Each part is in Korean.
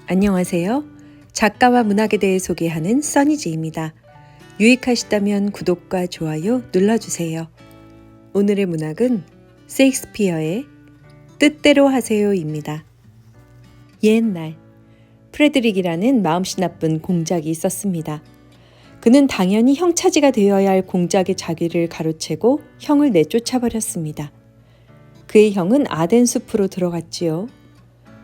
안녕하세요. 작가와 문학에 대해 소개하는 써니지입니다. 유익하시다면 구독과 좋아요 눌러주세요. 오늘의 문학은 셰익스피어의 뜻대로 하세요입니다. 옛날 프레드릭이라는 마음씨 나쁜 공작이 있었습니다. 그는 당연히 형차지가 되어야 할 공작의 자기를 가로채고 형을 내쫓아버렸습니다. 그의 형은 아덴 숲으로 들어갔지요.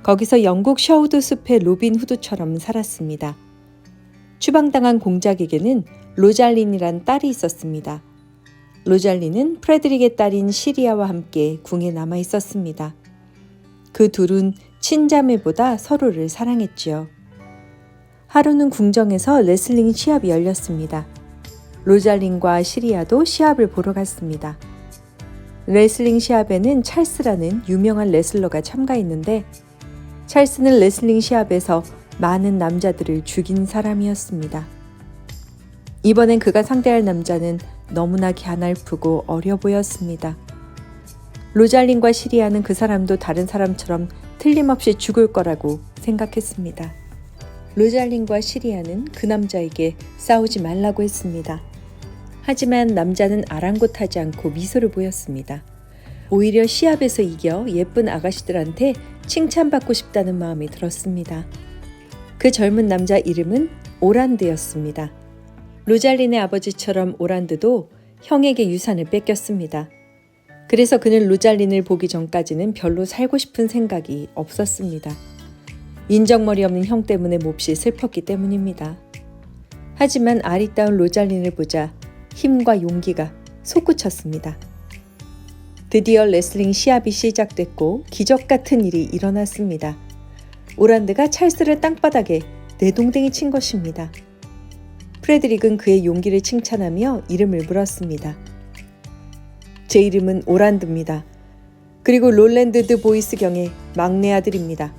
거기서 영국 셔우드 숲의 로빈 후드처럼 살았습니다. 추방당한 공작에게는 로잘린이란 딸이 있었습니다. 로잘린은 프레드릭의 딸인 시리아와 함께 궁에 남아 있었습니다. 그 둘은 친자매보다 서로를 사랑했지요. 하루는 궁정에서 레슬링 시합이 열렸습니다. 로잘린과 시리아도 시합을 보러 갔습니다. 레슬링 시합에는 찰스라는 유명한 레슬러가 참가했는데 찰스는 레슬링 시합에서 많은 남자들을 죽인 사람이었습니다. 이번엔 그가 상대할 남자는 너무나 갸냘프고 어려 보였습니다. 로잘린과 시리아는 그 사람도 다른 사람처럼 틀림없이 죽을 거라고 생각했습니다. 로잘린과 시리아는 그 남자에게 싸우지 말라고 했습니다. 하지만 남자는 아랑곳하지 않고 미소를 보였습니다. 오히려 시합에서 이겨 예쁜 아가씨들한테 칭찬받고 싶다는 마음이 들었습니다. 그 젊은 남자 이름은 오란드였습니다. 로잘린의 아버지처럼 오란드도 형에게 유산을 뺏겼습니다. 그래서 그는 로잘린을 보기 전까지는 별로 살고 싶은 생각이 없었습니다. 인정머리 없는 형 때문에 몹시 슬펐기 때문입니다. 하지만 아리따운 로잘린을 보자 힘과 용기가 솟구쳤습니다. 드디어 레슬링 시합이 시작됐고 기적 같은 일이 일어났습니다. 오란드가 찰스를 땅바닥에 내동댕이 친 것입니다. 프레드릭은 그의 용기를 칭찬하며 이름을 물었습니다. 제 이름은 오란드입니다. 그리고 롤랜드 드 보이스 경의 막내 아들입니다.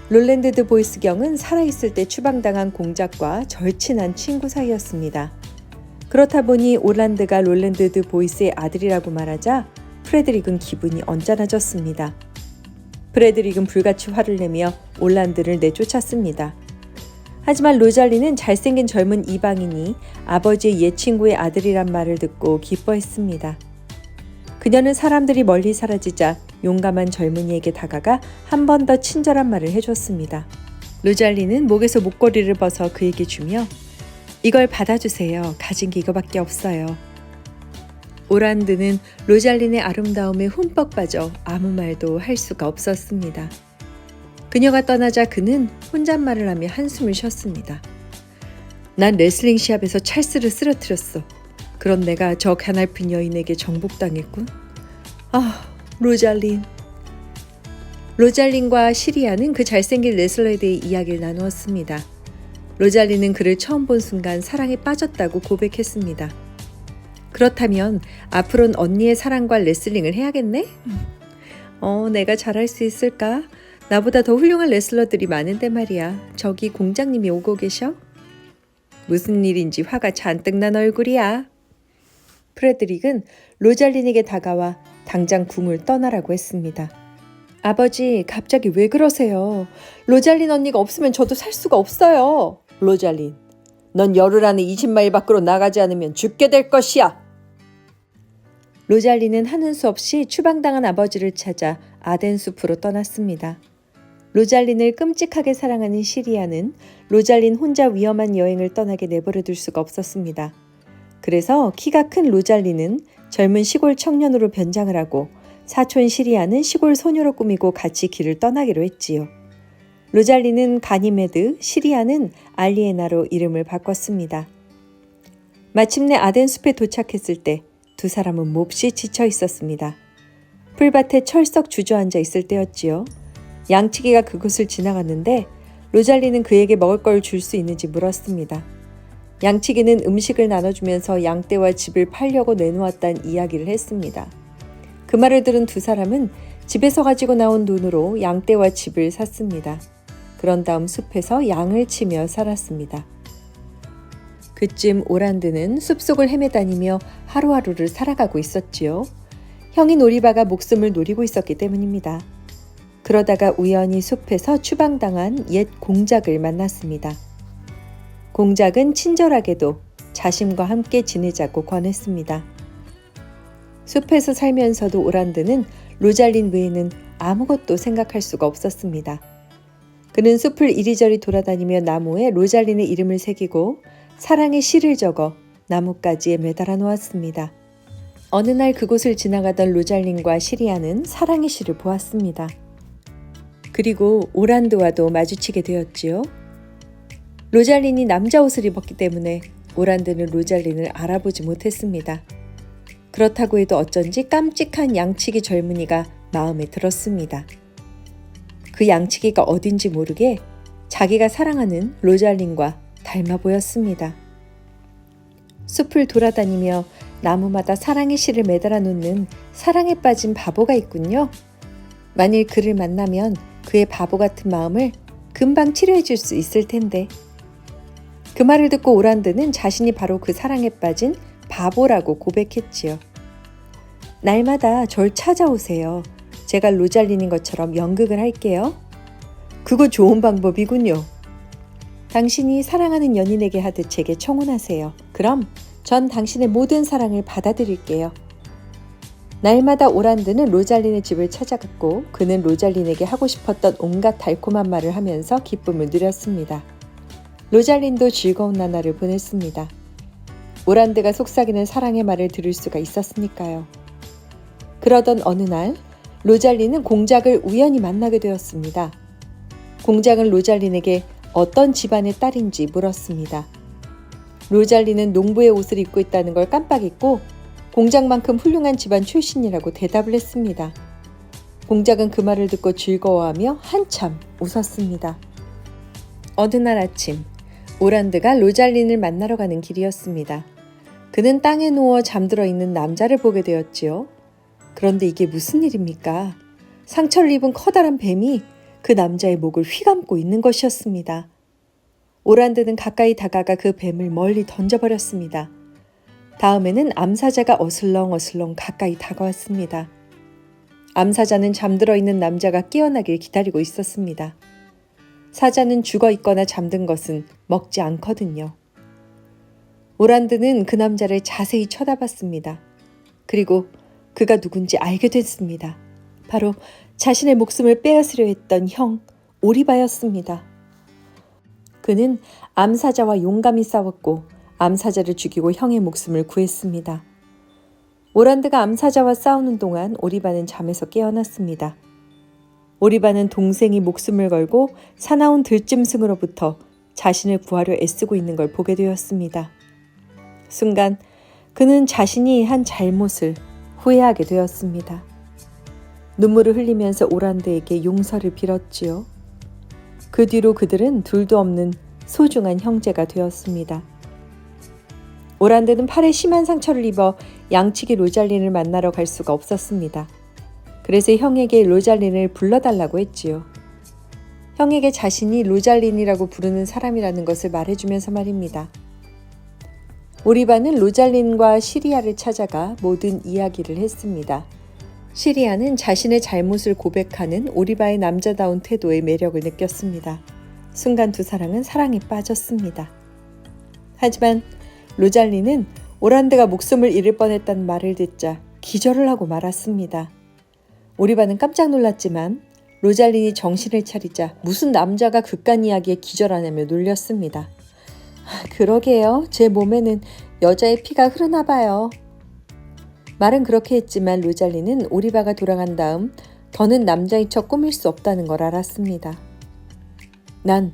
롤랜드 드 보이스 경은 살아있을 때 추방당한 공작과 절친한 친구 사이였습니다. 그렇다 보니 오란드가 롤랜드 드 보이스의 아들이라고 말하자 프레드릭은 기분이 언짢아졌습니다. 프레드릭은 불같이 화를 내며 오란드를 내쫓았습니다. 하지만 로잘린은 잘생긴 젊은 이방인이 아버지의 옛 친구의 아들이란 말을 듣고 기뻐했습니다. 그녀는 사람들이 멀리 사라지자 용감한 젊은이에게 다가가 한 번 더 친절한 말을 해줬습니다. 로잘린은 목에서 목걸이를 벗어 그에게 주며 이걸 받아주세요. 가진 게 이거밖에 없어요. 오란드는 로잘린의 아름다움에 흠뻑 빠져 아무 말도 할 수가 없었습니다. 그녀가 떠나자 그는 혼잣말을 하며 한숨을 쉬었습니다. 난 레슬링 시합에서 찰스를 쓰러뜨렸어. 그런 내가 저 가냘픈 여인에게 정복당했군. 아, 로잘린. 로잘린과 시리아는 그 잘생긴 레슬러에 대해 이야기를 나누었습니다. 로잘린은 그를 처음 본 순간 사랑에 빠졌다고 고백했습니다. 그렇다면 앞으로는 언니의 사랑과 레슬링을 해야겠네? 내가 잘할 수 있을까? 나보다 더 훌륭한 레슬러들이 많은데 말이야. 저기 공장님이 오고 계셔? 무슨 일인지 화가 잔뜩 난 얼굴이야. 프레드릭은 로잘린에게 다가와 당장 궁을 떠나라고 했습니다. 아버지, 갑자기 왜 그러세요? 로잘린 언니가 없으면 저도 살 수가 없어요. 로잘린, 넌 열흘 안에 20마일 밖으로 나가지 않으면 죽게 될 것이야. 로잘린은 하는 수 없이 추방당한 아버지를 찾아 아덴 숲으로 떠났습니다. 로잘린을 끔찍하게 사랑하는 시리아는 로잘린 혼자 위험한 여행을 떠나게 내버려둘 수가 없었습니다. 그래서 키가 큰 로잘린은 젊은 시골 청년으로 변장을 하고 사촌 시리아는 시골 소녀로 꾸미고 같이 길을 떠나기로 했지요. 로잘린은 가니메드, 시리아는 알리에나로 이름을 바꿨습니다. 마침내 아덴 숲에 도착했을 때 두 사람은 몹시 지쳐 있었습니다. 풀밭에 철썩 주저앉아 있을 때였지요. 양치기가 그곳을 지나갔는데 로잘린은 그에게 먹을 걸 줄 수 있는지 물었습니다. 양치기는 음식을 나눠주면서 양떼와 집을 팔려고 내놓았다는 이야기를 했습니다. 그 말을 들은 두 사람은 집에서 가지고 나온 돈으로 양떼와 집을 샀습니다. 그런 다음 숲에서 양을 치며 살았습니다. 그쯤 오란드는 숲속을 헤매다니며 하루하루를 살아가고 있었지요. 형이 노리바가 목숨을 노리고 있었기 때문입니다. 그러다가 우연히 숲에서 추방당한 옛 공작을 만났습니다. 공작은 친절하게도 자신과 함께 지내자고 권했습니다. 숲에서 살면서도 오란드는 로잘린 외에는 아무것도 생각할 수가 없었습니다. 그는 숲을 이리저리 돌아다니며 나무에 로잘린의 이름을 새기고 사랑의 시를 적어 나뭇가지에 매달아 놓았습니다. 어느 날 그곳을 지나가던 로잘린과 시리아는 사랑의 시를 보았습니다. 그리고 오란드와도 마주치게 되었지요. 로잘린이 남자 옷을 입었기 때문에 오란드는 로잘린을 알아보지 못했습니다. 그렇다고 해도 어쩐지 깜찍한 양치기 젊은이가 마음에 들었습니다. 그 양치기가 어딘지 모르게 자기가 사랑하는 로잘린과 닮아 보였습니다. 숲을 돌아다니며 나무마다 사랑의 시를 매달아 놓는 사랑에 빠진 바보가 있군요. 만일 그를 만나면 그의 바보 같은 마음을 금방 치료해 줄 수 있을 텐데. 그 말을 듣고 오란드는 자신이 바로 그 사랑에 빠진 바보라고 고백했지요. 날마다 절 찾아오세요. 제가 로잘린인 것처럼 연극을 할게요. 그거 좋은 방법이군요. 당신이 사랑하는 연인에게 하듯 제게 청혼하세요. 그럼 전 당신의 모든 사랑을 받아들일게요. 날마다 오란드는 로잘린의 집을 찾아갔고 그는 로잘린에게 하고 싶었던 온갖 달콤한 말을 하면서 기쁨을 누렸습니다. 로잘린도 즐거운 나날을 보냈습니다. 오란드가 속삭이는 사랑의 말을 들을 수가 있었으니까요. 그러던 어느 날 로잘린은 공작을 우연히 만나게 되었습니다. 공작은 로잘린에게 어떤 집안의 딸인지 물었습니다. 로잘린은 농부의 옷을 입고 있다는 걸 깜빡 잊고 공작만큼 훌륭한 집안 출신이라고 대답을 했습니다. 공작은 그 말을 듣고 즐거워하며 한참 웃었습니다. 어느 날 아침 오란드가 로잘린을 만나러 가는 길이었습니다. 그는 땅에 누워 잠들어 있는 남자를 보게 되었지요. 그런데 이게 무슨 일입니까? 상처를 입은 커다란 뱀이 그 남자의 목을 휘감고 있는 것이었습니다. 오란드는 가까이 다가가 그 뱀을 멀리 던져버렸습니다. 다음에는 암사자가 어슬렁어슬렁 가까이 다가왔습니다. 암사자는 잠들어 있는 남자가 깨어나길 기다리고 있었습니다. 사자는 죽어 있거나 잠든 것은 먹지 않거든요. 오란드는 그 남자를 자세히 쳐다봤습니다. 그리고 그가 누군지 알게 됐습니다. 바로 자신의 목숨을 빼앗으려 했던 형 오리바였습니다. 그는 암사자와 용감히 싸웠고 암사자를 죽이고 형의 목숨을 구했습니다. 오란드가 암사자와 싸우는 동안 오리바는 잠에서 깨어났습니다. 오리바는 동생이 목숨을 걸고 사나운 들짐승으로부터 자신을 구하려 애쓰고 있는 걸 보게 되었습니다. 순간 그는 자신이 한 잘못을 후회하게 되었습니다. 눈물을 흘리면서 오란드에게 용서를 빌었지요. 그 뒤로 그들은 둘도 없는 소중한 형제가 되었습니다. 오란드는 팔에 심한 상처를 입어 양치기 로잘린을 만나러 갈 수가 없었습니다. 그래서 형에게 로잘린을 불러달라고 했지요. 형에게 자신이 로잘린이라고 부르는 사람이라는 것을 말해주면서 말입니다. 오리바는 로잘린과 시리아를 찾아가 모든 이야기를 했습니다. 시리아는 자신의 잘못을 고백하는 오리바의 남자다운 태도에 매력을 느꼈습니다. 순간 두 사랑은 사랑에 빠졌습니다. 하지만 로잘린은 오란드가 목숨을 잃을 뻔했다는 말을 듣자 기절을 하고 말았습니다. 오리바는 깜짝 놀랐지만 로잘린이 정신을 차리자 무슨 남자가 그깟 이야기에 기절하냐며 놀렸습니다. 그러게요. 제 몸에는 여자의 피가 흐르나 봐요. 말은 그렇게 했지만 로잘린은 오리바가 돌아간 다음 더는 남자인 척 꾸밀 수 없다는 걸 알았습니다. 난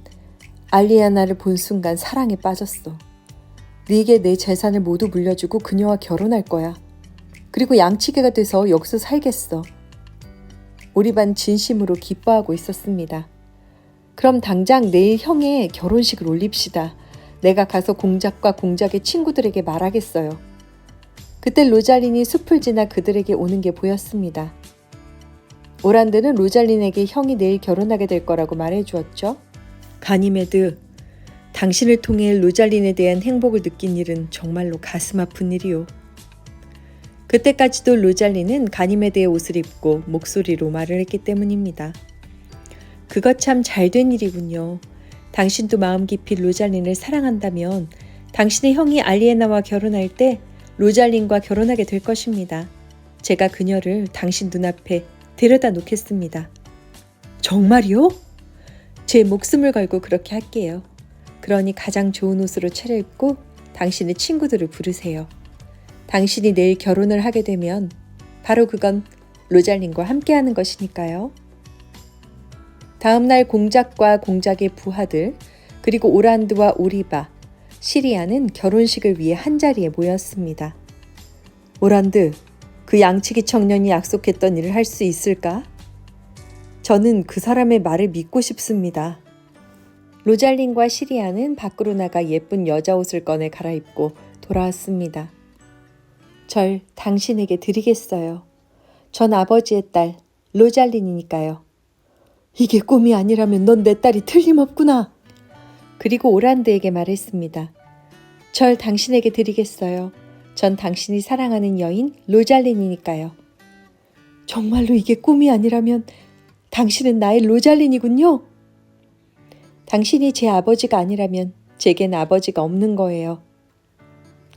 알리아나를 본 순간 사랑에 빠졌어. 네게 내 재산을 모두 물려주고 그녀와 결혼할 거야. 그리고 양치기가 돼서 여기서 살겠어. 오리바는 진심으로 기뻐하고 있었습니다. 그럼 당장 내일 형의 결혼식을 올립시다. 내가 가서 공작과 공작의 친구들에게 말하겠어요. 그때 로잘린이 숲을 지나 그들에게 오는 게 보였습니다. 오란드는 로잘린에게 형이 내일 결혼하게 될 거라고 말해주었죠. 가니메드, 당신을 통해 로잘린에 대한 행복을 느낀 일은 정말로 가슴 아픈 일이요. 그때까지도 로잘린은 가니메드의 옷을 입고 목소리로 말을 했기 때문입니다. 그것 참 잘된 일이군요. 당신도 마음 깊이 로잘린을 사랑한다면 당신의 형이 알리에나와 결혼할 때 로잘린과 결혼하게 될 것입니다. 제가 그녀를 당신 눈앞에 데려다 놓겠습니다. 정말이요? 제 목숨을 걸고 그렇게 할게요. 그러니 가장 좋은 옷으로 차려입고 당신의 친구들을 부르세요. 당신이 내일 결혼을 하게 되면 바로 그건 로잘린과 함께하는 것이니까요. 다음 날 공작과 공작의 부하들, 그리고 오란드와 오리바, 시리아는 결혼식을 위해 한자리에 모였습니다. 오란드, 그 양치기 청년이 약속했던 일을 할 수 있을까? 저는 그 사람의 말을 믿고 싶습니다. 로잘린과 시리아는 밖으로 나가 예쁜 여자 옷을 꺼내 갈아입고 돌아왔습니다. 절 당신에게 드리겠어요. 전 아버지의 딸 로잘린이니까요. 이게 꿈이 아니라면 넌 내 딸이 틀림없구나. 그리고 오란드에게 말했습니다. 절 당신에게 드리겠어요. 전 당신이 사랑하는 여인 로잘린이니까요. 정말로 이게 꿈이 아니라면 당신은 나의 로잘린이군요. 당신이 제 아버지가 아니라면 제겐 아버지가 없는 거예요.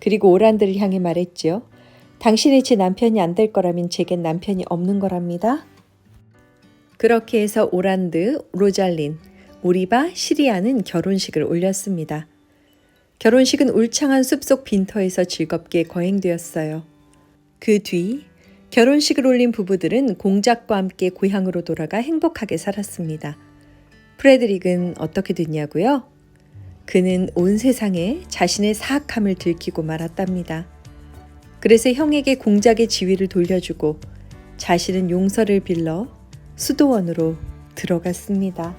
그리고 오란드를 향해 말했지요. 당신이 제 남편이 안 될 거라면 제겐 남편이 없는 거랍니다. 그렇게 해서 오란드, 로잘린, 오리바, 시리아는 결혼식을 올렸습니다. 결혼식은 울창한 숲속 빈터에서 즐겁게 거행되었어요. 그 뒤 결혼식을 올린 부부들은 공작과 함께 고향으로 돌아가 행복하게 살았습니다. 프레드릭은 어떻게 됐냐고요? 그는 온 세상에 자신의 사악함을 들키고 말았답니다. 그래서 형에게 공작의 지위를 돌려주고 자신은 용서를 빌러 수도원으로 들어갔습니다.